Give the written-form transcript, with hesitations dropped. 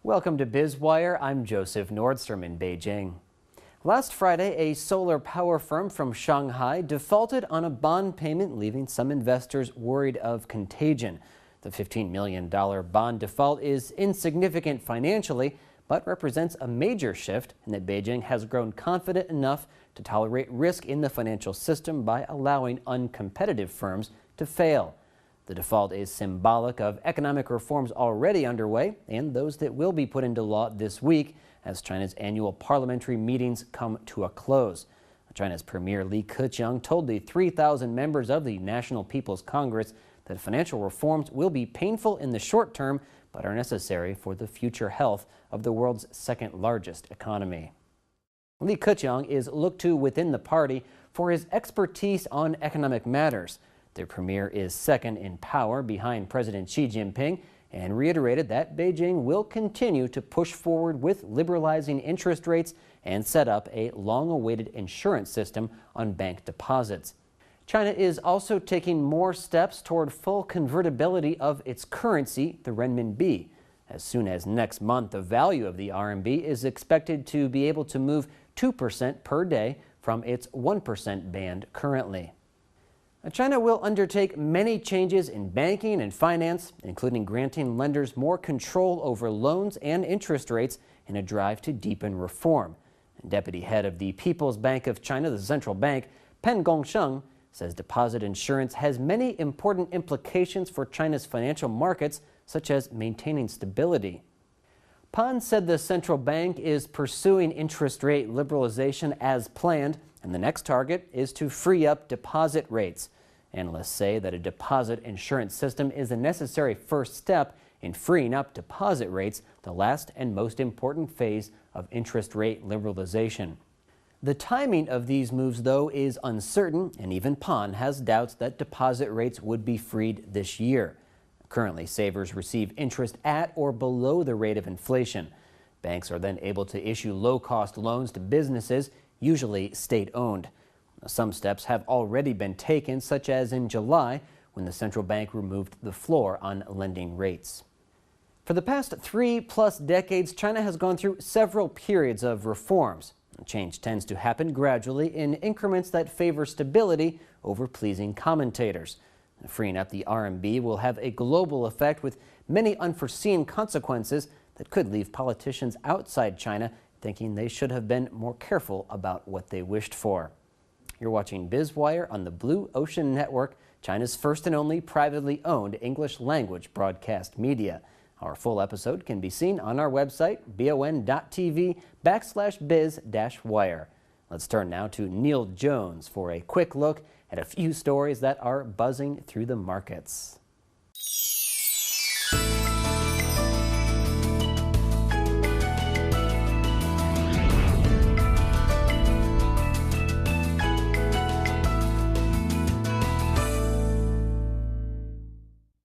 Welcome to Biz Wire. I'm Joseph Nordstrom in Beijing. Last Friday, a solar power firm from Shanghai defaulted on a bond payment, leaving some investors worried of contagion. The $15 million bond default is insignificant financially, but represents a major shift in that Beijing has grown confident enough to tolerate risk in the financial system by allowing uncompetitive firms to fail. The default is symbolic of economic reforms already underway and those that will be put into law this week as China's annual parliamentary meetings come to a close. China's Premier Li Keqiang told the 3,000 members of the National People's Congress that financial reforms will be painful in the short term but are necessary for the future health of the world's second largest economy. Li Keqiang is looked to within the party for his expertise on economic matters. The premier is second in power behind President Xi Jinping and reiterated that Beijing will continue to push forward with liberalizing interest rates and set up a long-awaited insurance system on bank deposits. China is also taking more steps toward full convertibility of its currency, the renminbi. As soon as next month, the value of the RMB is expected to be able to move 2% per day from its 1% band currently. China will undertake many changes in banking and finance, including granting lenders more control over loans and interest rates in a drive to deepen reform. Deputy head of the People's Bank of China, the central bank, Pen Gongsheng, says deposit insurance has many important implications for China's financial markets, such as maintaining stability. Pan said the central bank is pursuing interest rate liberalization as planned, and the next target is to free up deposit rates. Analysts say that a deposit insurance system is a necessary first step in freeing up deposit rates, the last and most important phase of interest rate liberalization. The timing of these moves, though, is uncertain, and even Pan has doubts that deposit rates would be freed this year. Currently, savers receive interest at or below the rate of inflation. Banks are then able to issue low-cost loans to businesses, usually state-owned. Some steps have already been taken, such as in July, when the central bank removed the floor on lending rates. For the past 3+ decades, China has gone through several periods of reforms. Change tends to happen gradually in increments that favor stability over pleasing commentators. Freeing up the RMB will have a global effect with many unforeseen consequences that could leave politicians outside China thinking they should have been more careful about what they wished for. You're watching Biz Wire on the Blue Ocean Network, China's first and only privately owned English-language broadcast media. Our full episode can be seen on our website, BONTV/biz-wire. Let's turn now to Neil Jones for a quick look at a few stories that are buzzing through the markets.